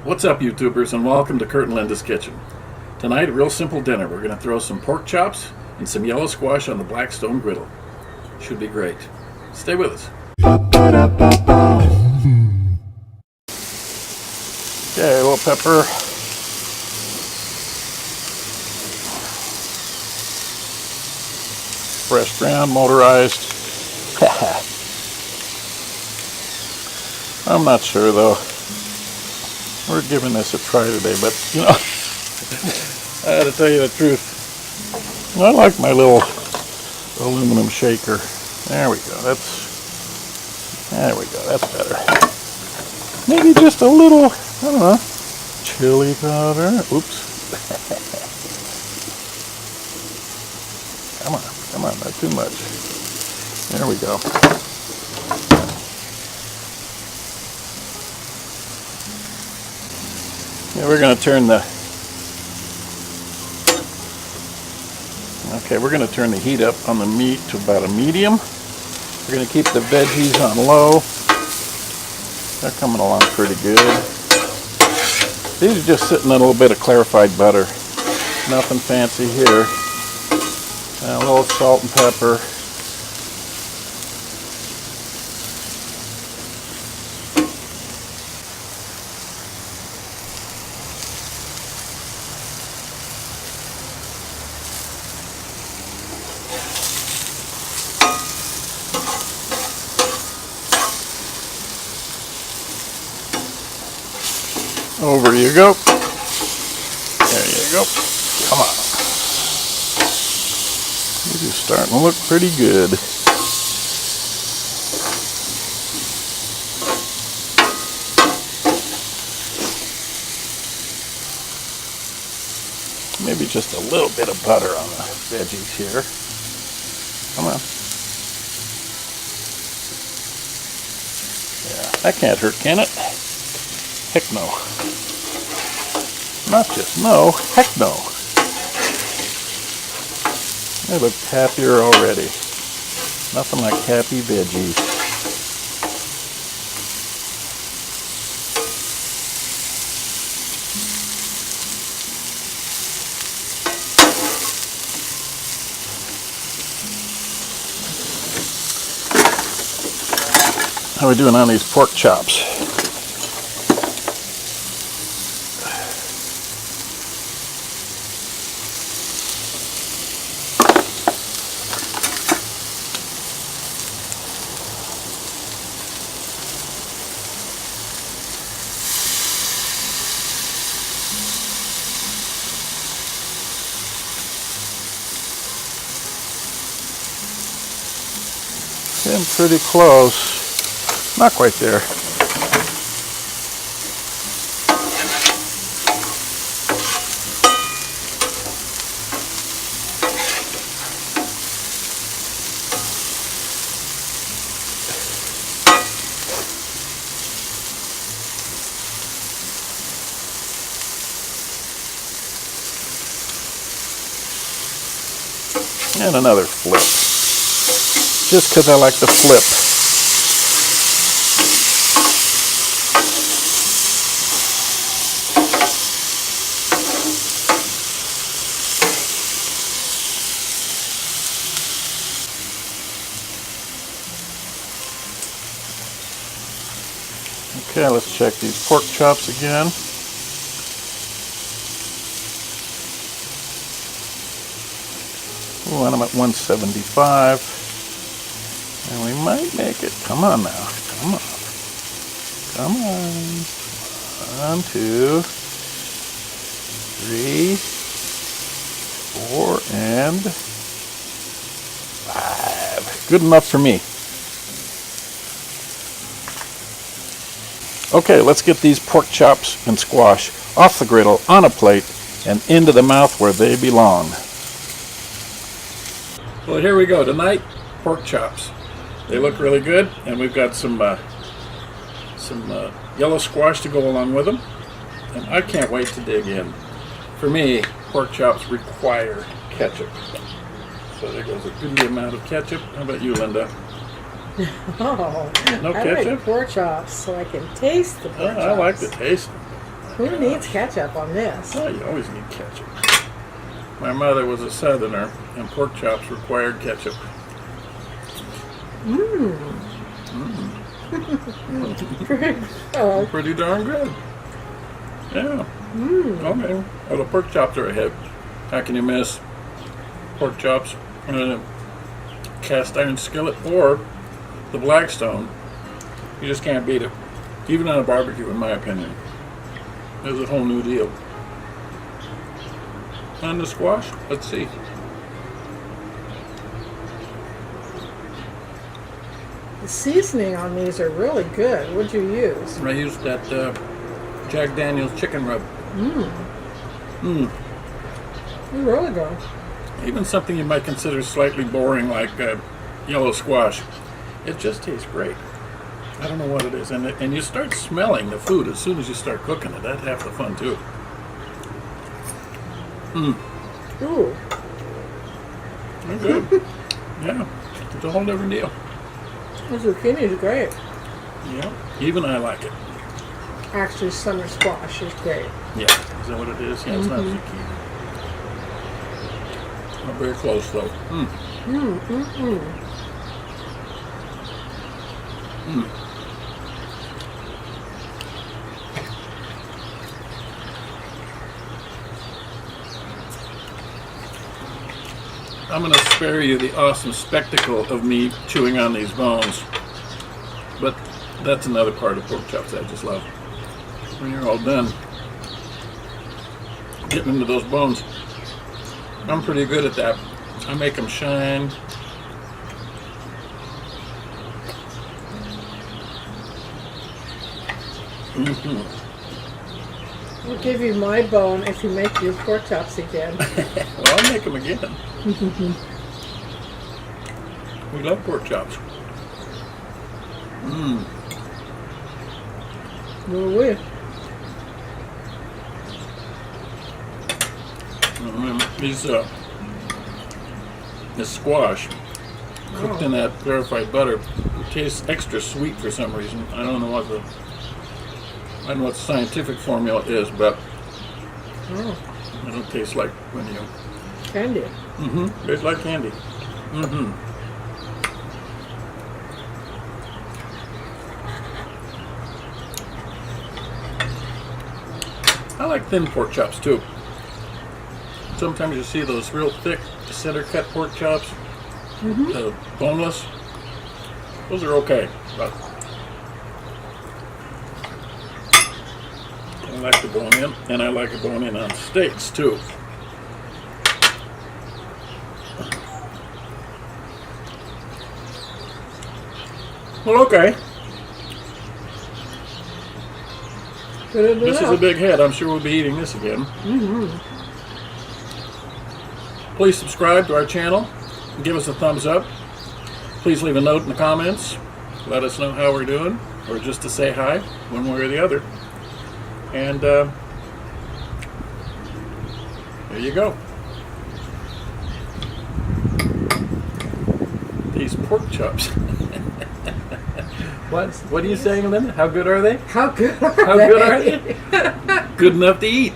What's up, YouTubers, and welcome to Kurt and Linda's Kitchen. Tonight, a real simple dinner. We're going to throw some pork chops and some yellow squash on the Blackstone Griddle. Should be great. Stay with us. Okay, a little pepper. Fresh ground, motorized. I'm not sure though. We're giving this a try today, but you know, I gotta tell you the truth. I like my little aluminum shaker. There we go. There we go. That's better. Maybe just a little, I don't know, chili powder. Oops. Come on, not too much. There we go. Yeah, we're going to turn the heat up on the meat to about a medium. We're going to keep the veggies on low. They're coming along pretty good. These are just sitting in a little bit of clarified butter. Nothing fancy here. And a little salt and pepper. Over you go. There you go. Come on. These are starting to look pretty good. Maybe just a little bit of butter on the veggies here. Come on. Yeah, that can't hurt, can it? Heck no. Not just no, heck no. They look happier already. Nothing like happy veggies. How are we doing on these pork chops? Getting pretty close. Not quite there. And another flip. Just because I like to flip. Okay, let's check these pork chops again. Ooh, and I'm at 175. And we might make it. Come on now. Come on. Come on. 1, 2, 3, 4, and 5. Good enough for me. Okay, let's get these pork chops and squash off the griddle on a plate and into the mouth where they belong. Well, here we go. Tonight, pork chops. They look really good, and we've got some yellow squash to go along with them. And I can't wait to dig in. For me, pork chops require ketchup. So there goes a good amount of ketchup. How about you, Linda? Oh, No I ketchup? like pork chops so I can taste the pork chops. I like the taste. Who needs ketchup on this? Well, you always need ketchup. My mother was a Southerner, and pork chops required ketchup. Pretty darn good. Yeah. Okay. Well, the pork chops are a hit. How can you miss pork chops in a cast iron skillet or the Blackstone? You just can't beat it. Even on a barbecue, in my opinion. It's a whole new deal. On the squash, let's see. The seasoning on these are really good. What'd you use? I used that Jack Daniel's chicken rub. It's really good. Even something you might consider slightly boring like yellow squash. It just tastes great. I don't know what it is. And you start smelling the food as soon as you start cooking it. That's half the fun too. Ooh. They're good. Yeah. It's a whole different deal. The zucchini is great. Yeah. Even I like it. Actually, summer squash is great. Yeah. Is that what it is? Yeah, it's not zucchini. Not very close though. I'm going to spare you the awesome spectacle of me chewing on these bones. But that's another part of pork chops I just love. When you're all done getting into those bones, I'm pretty good at that. I make them shine. I'll give you my bone if you make your pork chops again. Well, I'll make them again. We love pork chops. Well, we. This squash cooked in that clarified butter tastes extra sweet for some reason. I don't know what the scientific formula is, but it don't taste like when you Candy. tastes like candy. I like thin pork chops too. Sometimes you see those real thick center cut pork chops, boneless. Those are okay, but I like the bone in, and I like a bone in on steaks too. Well, okay. This is a big head. I'm sure we'll be eating this again. Please subscribe to our channel. Give us a thumbs up. Please leave a note in the comments. Let us know how we're doing, or just to say hi, one way or the other. And there you go. These pork chops. What are you saying, Linda? How good are they? How good are How they? good are they? Good enough to eat.